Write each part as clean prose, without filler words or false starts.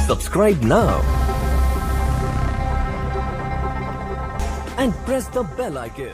Subscribe now and press the bell icon.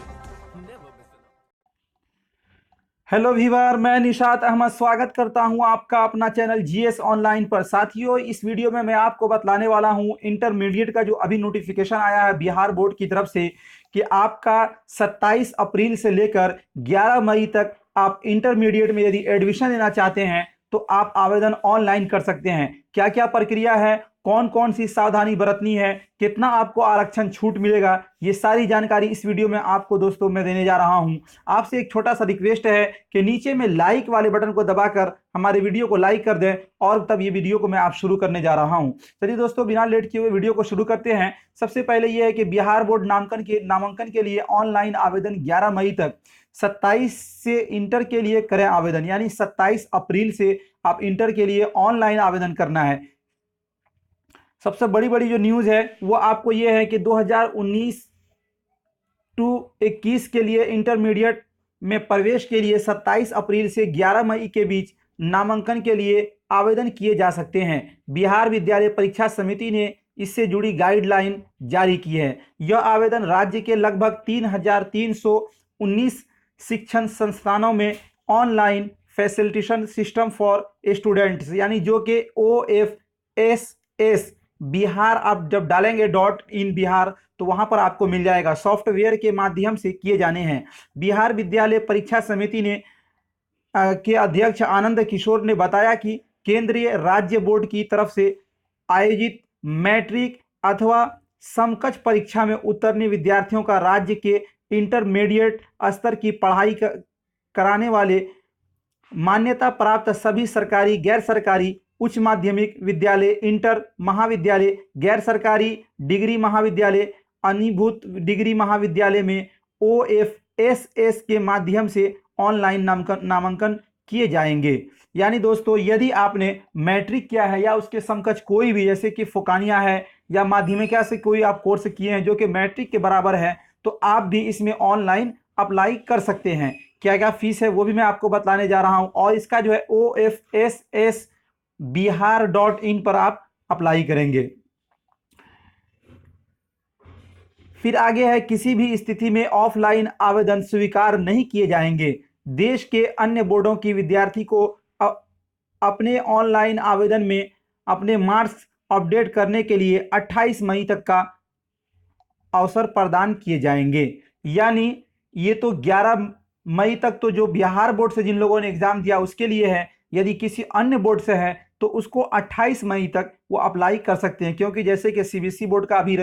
Hello viewer, मैं निशात अहमद स्वागत करता हूं आपका अपना चैनल जीएस ऑनलाइन पर। साथियों, इस वीडियो में मैं आपको बतलाने वाला हूं इंटरमीडिएट का जो अभी नोटिफिकेशन आया है बिहार बोर्ड की तरफ से कि आपका 27 अप्रैल से लेकर 11 मई तक आप इंटरमीडिएट में यदि एडमिशन लेना चाहते हैं तो आप आवेदन ऑनलाइन कर सकते हैं। क्या क्या प्रक्रिया है, कौन कौन सी सावधानी बरतनी है, कितना आपको आरक्षण छूट मिलेगा, ये सारी जानकारी इस वीडियो में आपको दोस्तों मैं देने जा रहा हूं। आपसे एक छोटा सा रिक्वेस्ट है कि नीचे में लाइक वाले बटन को दबाकर हमारे वीडियो को लाइक कर दें और तब ये वीडियो को मैं आप शुरू करने जा रहा हूं। चलिए दोस्तों, बिना लेट किए हुए वीडियो को शुरू करते हैं। सबसे पहले यह है कि बिहार बोर्ड नामांकन के लिए ऑनलाइन आवेदन 11 मई तक, 27 से इंटर के लिए करें आवेदन, यानी 27 अप्रैल से आप इंटर के लिए ऑनलाइन आवेदन करना है। सबसे बड़ी जो न्यूज़ है वो आपको ये है कि 2019 टू 21 के लिए इंटरमीडिएट में प्रवेश के लिए 27 अप्रैल से 11 मई के बीच नामांकन के लिए आवेदन किए जा सकते हैं। बिहार विद्यालय परीक्षा समिति ने इससे जुड़ी गाइडलाइन जारी की है। यह आवेदन राज्य के लगभग 3,319 शिक्षण संस्थानों में online facilitation system for students, यानी जो कि OFSS बिहार आप जब डालेंगे .in बिहार तो वहां पर आपको मिल जाएगा, सॉफ्टवेयर के माध्यम से किए जाने हैं। बिहार विद्यालय परीक्षा समिति ने के अध्यक्ष आनंद किशोर ने बताया कि केंद्रीय राज्य बोर्ड की तरफ से आयोजित मैट्रिक अथवा समकक्ष परीक्षा में उतरने विद्यार्थियों का राज्य के इंटरमीडिएट स्तर की पढ़ाई कराने वाले मान्यता प्राप्त सभी सरकारी, गैर सरकारी, उच्च माध्यमिक विद्यालय, इंटर महाविद्यालय, गैर सरकारी डिग्री महाविद्यालय, अनिभूत डिग्री महाविद्यालय में OFSS के माध्यम से ऑनलाइन नामांकन किए जाएंगे। यानी दोस्तों, यदि आपने मैट्रिक किया है या उसके समकक्ष कोई भी, जैसे कि फुकानिया है या माध्यमिक से कोई आप कोर्स किए हैं जो कि मैट्रिक के बराबर है, तो आप भी इसमें ऑनलाइन अप्लाई कर सकते हैं। क्या क्या फीस है वो भी मैं आपको बतलाने जा रहा हूं, और इसका जो है OFSS बिहार .in पर आप अप्लाई करेंगे। फिर आगे है, किसी भी स्थिति में ऑफलाइन आवेदन स्वीकार नहीं किए जाएंगे। देश के अन्य बोर्डों की विद्यार्थी को अपने ऑनलाइन आवेदन में अपने मार्क्स अपडेट करने के लिए 28 मई तक का अवसर प्रदान किए जाएंगे। यानी ये तो 11 मई तक तो जो बिहार बोर्ड से जिन लोगों ने एग्जाम दिया उसके लिए है। यदि किसी अन्य बोर्ड से है तो उसको 28 मई तक वो अप्लाई कर सकते हैं, क्योंकि जैसे कि CBSE बोर्ड का अभी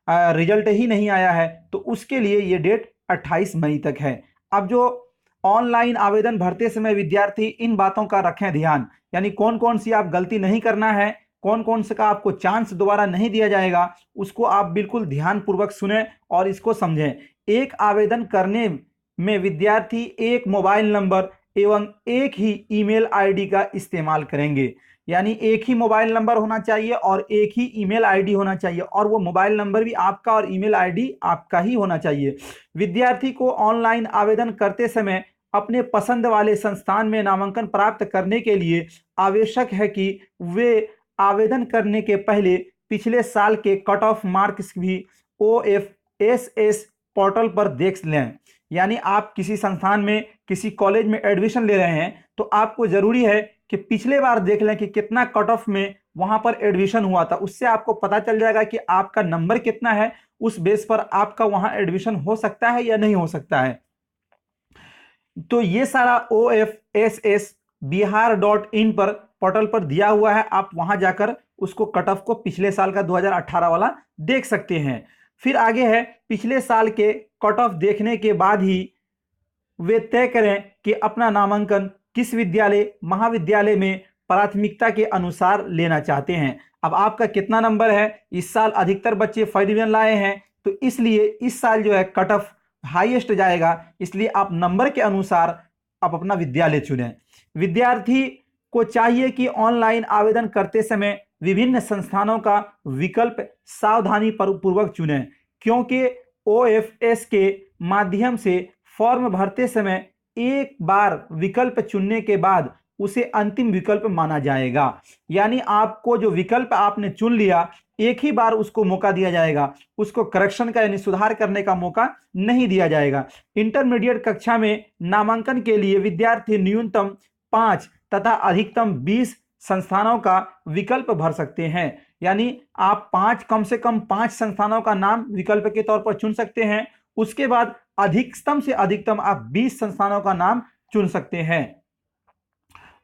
रिजल्ट ही नहीं आया है तो उसके लिए ये डेट 28 मई तक है। अब जो ऑनलाइन आवेदन भरते समय विद्यार्थी इन बातों का रखें ध्यान, यानी कौन कौन सी आप गलती नहीं करना है, कौन कौन से का आपको चांस दोबारा नहीं दिया जाएगा, उसको आप बिल्कुल ध्यानपूर्वक सुने और इसको समझें। एक आवेदन करने में विद्यार्थी एक मोबाइल नंबर एवं एक ही ईमेल आईडी का इस्तेमाल करेंगे। यानी एक ही मोबाइल नंबर होना चाहिए और एक ही ईमेल आईडी होना चाहिए, और वो मोबाइल नंबर भी आपका और ईमेल आईडी आपका ही होना चाहिए। विद्यार्थी को ऑनलाइन आवेदन करते समय अपने पसंद वाले संस्थान में नामांकन प्राप्त करने के लिए आवश्यक है कि वे आवेदन करने के पहले पिछले साल के कट ऑफ मार्क्स भी OFSS पोर्टल पर देख लें। यानी आप किसी संस्थान में, किसी कॉलेज में एडमिशन ले रहे हैं तो आपको जरूरी है कि पिछले बार देख लें कि कितना कट ऑफ में वहां पर एडमिशन हुआ था। उससे आपको पता चल जाएगा कि आपका नंबर कितना है, उस बेस पर आपका वहां एडमिशन हो सकता है या नहीं हो सकता है। तो ये सारा OFSS बिहार .in पर पोर्टल पर दिया हुआ है, आप वहां जाकर उसको कट ऑफ को पिछले साल का 2018 वाला देख सकते हैं। फिर आगे है, पिछले साल के कट ऑफ देखने के बाद ही वे तय करें कि अपना नामांकन किस विद्यालय, महाविद्यालय में प्राथमिकता के अनुसार लेना चाहते हैं। अब आपका कितना नंबर है, इस साल अधिकतर बच्चे फर्स्ट डिवीजन लाए हैं तो इसलिए इस साल जो है कट ऑफ हाईएस्ट जाएगा, इसलिए आप नंबर के अनुसार आप अपना विद्यालय चुनें। विद्यार्थी को चाहिए कि ऑनलाइन आवेदन करते समय विभिन्न संस्थानों का विकल्प सावधानी पूर्वक चुनें, क्योंकि OFS के माध्यम से फॉर्म भरते समय एक बार विकल्प चुनने के बाद उसे अंतिम विकल्प माना जाएगा। यानी आपको जो विकल्प आपने चुन लिया, एक ही बार उसको मौका दिया जाएगा, उसको करेक्शन का यानी सुधार करने का मौका नहीं दिया जाएगा। इंटरमीडिएट कक्षा में नामांकन के लिए विद्यार्थी न्यूनतम 5 तथा अधिकतम 20 संस्थानों का विकल्प भर सकते हैं। यानी आप कम से कम 5 संस्थानों का नाम विकल्प के तौर पर चुन सकते हैं। उसके बाद अधिकतम से अधिकतम आप 20 संस्थानों का नाम चुन सकते हैं।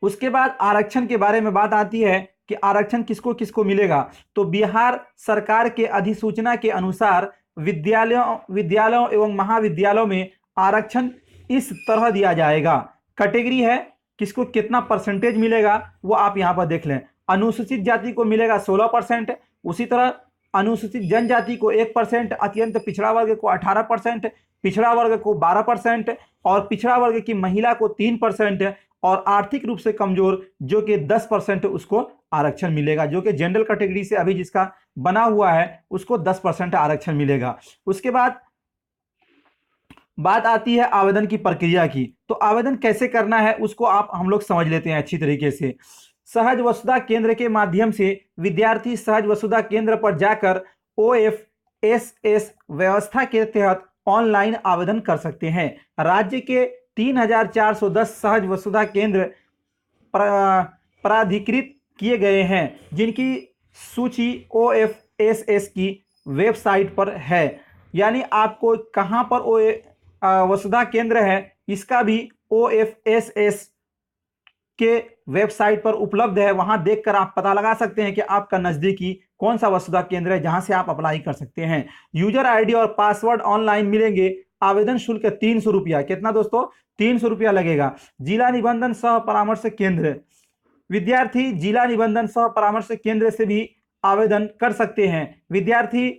उसके बाद आरक्षण के बारे में बात आती है कि आरक्षण किसको किसको मिलेगा। तो बिहार सरकार के अधिसूचना के अनुसार विद्यालयों एवं महाविद्यालयों में आरक्षण इस तरह दिया जाएगा। कैटेगरी है, किसको कितना परसेंटेज मिलेगा वो आप यहां पर देख लें। अनुसूचित जाति को मिलेगा 16%, उसी तरह अनुसूचित जनजाति को 1%, अत्यंत पिछड़ा वर्ग को 18%, पिछड़ा वर्ग को 12% और पिछड़ा वर्ग की महिला को 3% और आर्थिक रूप से कमजोर जो कि 10% उसको आरक्षण मिलेगा। जो कि जनरल कैटेगरी से अभी जिसका बना हुआ है उसको 10% आरक्षण मिलेगा। उसके बाद बात आती है आवेदन की प्रक्रिया की। तो आवेदन कैसे करना है उसको हम लोग समझ लेते हैं अच्छी तरीके से। सहज वसुधा केंद्र के माध्यम से विद्यार्थी सहज वसुधा केंद्र पर जाकर OFSS व्यवस्था के तहत ऑनलाइन आवेदन कर सकते हैं। राज्य के 3410 सहज वसुधा केंद्र प्राधिकृत किए गए हैं, जिनकी सूची OFSS की वेबसाइट पर है। यानी आपको कहां पर वसुधा केंद्र है इसका भी OFSS के वेबसाइट पर उपलब्ध है। वहां देखकर आप पता लगा सकते हैं कि आपका नजदीकी कौन सा वसुधा केंद्र है जहां से आप अप्लाई कर सकते हैं। यूजर आईडी और पासवर्ड ऑनलाइन मिलेंगे। आवेदन शुल्क 300 रुपया। कितना दोस्तों? 300 रुपया लगेगा। जिला निबंधन सह परामर्श केंद्र, विद्यार्थी जिला निबंधन सह परामर्श केंद्र से भी आवेदन कर सकते हैं। विद्यार्थी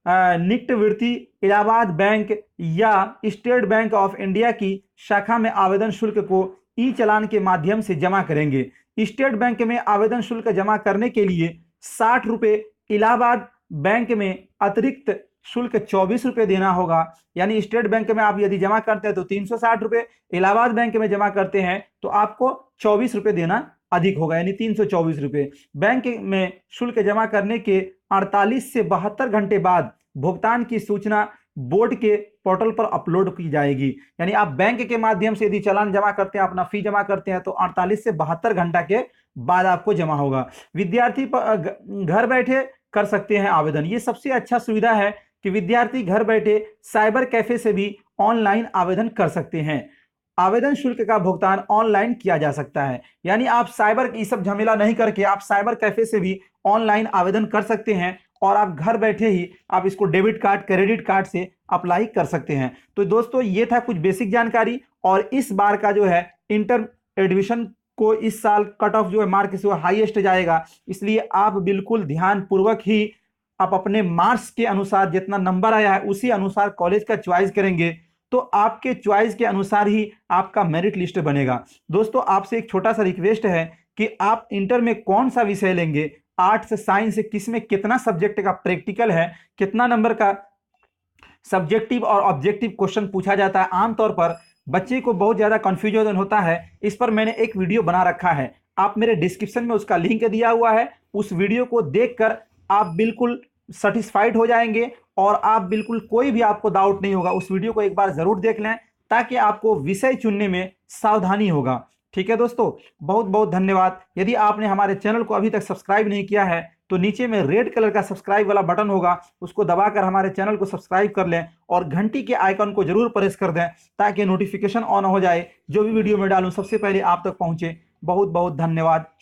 निकटवर्ती इलाहाबाद बैंक या स्टेट बैंक ऑफ इंडिया की शाखा में आवेदन शुल्क को ई चालान के माध्यम से जमा करेंगे। स्टेट बैंक में आवेदन शुल्क जमा करने के लिए 60 रुपये, इलाहाबाद बैंक में अतिरिक्त शुल्क 24 रुपये देना होगा। यानी स्टेट बैंक में आप यदि जमा करते हैं तो 360 रुपये, इलाहाबाद बैंक में जमा करते हैं तो आपको 24 रुपये देना अधिक होगा, यानी 324 रुपये। बैंक में शुल्क जमा करने के 48 से 72 घंटे बाद भुगतान की सूचना बोर्ड के पोर्टल पर अपलोड की जाएगी। यानी आप बैंक के माध्यम से यदि चालान जमा करते हैं, अपना फी जमा करते हैं तो 48 से 72 घंटा के बाद आपको जमा होगा। विद्यार्थी घर बैठे कर सकते हैं आवेदन। ये सबसे अच्छा सुविधा है कि विद्यार्थी घर बैठे साइबर कैफे से भी ऑनलाइन आवेदन कर सकते हैं। आवेदन शुल्क का भुगतान ऑनलाइन किया जा सकता है। यानी आप साइबर ये सब झमेला नहीं करके आप साइबर कैफे से भी ऑनलाइन आवेदन कर सकते हैं और आप घर बैठे ही आप इसको डेबिट कार्ड, क्रेडिट कार्ड से अप्लाई कर सकते हैं। तो दोस्तों ये था कुछ बेसिक जानकारी। और इस बार का जो है इंटर एडमिशन को इस साल कट ऑफ जो है मार्क्स जो हाईएस्ट जाएगा, इसलिए आप बिल्कुल ध्यान पूर्वक ही आप अपने मार्क्स के अनुसार जितना नंबर आया है उसी अनुसार कॉलेज का चॉइस करेंगे तो आपके चॉइस के अनुसार ही आपका मेरिट लिस्ट बनेगा। दोस्तों आपसे एक छोटा सा रिक्वेस्ट है कि आप इंटर में कौन सा विषय लेंगे, आर्ट्स, साइंस, किसमें कितना सब्जेक्ट का प्रैक्टिकल है, कितना नंबर का सब्जेक्टिव और ऑब्जेक्टिव क्वेश्चन पूछा जाता है। आमतौर पर बच्चे को बहुत ज्यादा कंफ्यूजन होता है। इस पर मैंने एक वीडियो बना रखा है, आप मेरे डिस्क्रिप्शन में उसका लिंक दिया हुआ है। उस वीडियो को देखकर आप बिल्कुल सेटिस्फाइड हो जाएंगे और आप बिल्कुल कोई भी आपको डाउट नहीं होगा। उस वीडियो को एक बार जरूर देख लें ताकि आपको विषय चुनने में सावधानी होगा। ठीक है दोस्तों, बहुत बहुत धन्यवाद। यदि आपने हमारे चैनल को अभी तक सब्सक्राइब नहीं किया है तो नीचे में रेड कलर का सब्सक्राइब वाला बटन होगा, उसको दबाकर हमारे चैनल को सब्सक्राइब कर लें और घंटी के आइकन को जरूर प्रेस कर दें ताकि नोटिफिकेशन ऑन हो जाए, जो भी वीडियो मैं डालूं सबसे पहले आप तक पहुंचे। बहुत बहुत धन्यवाद।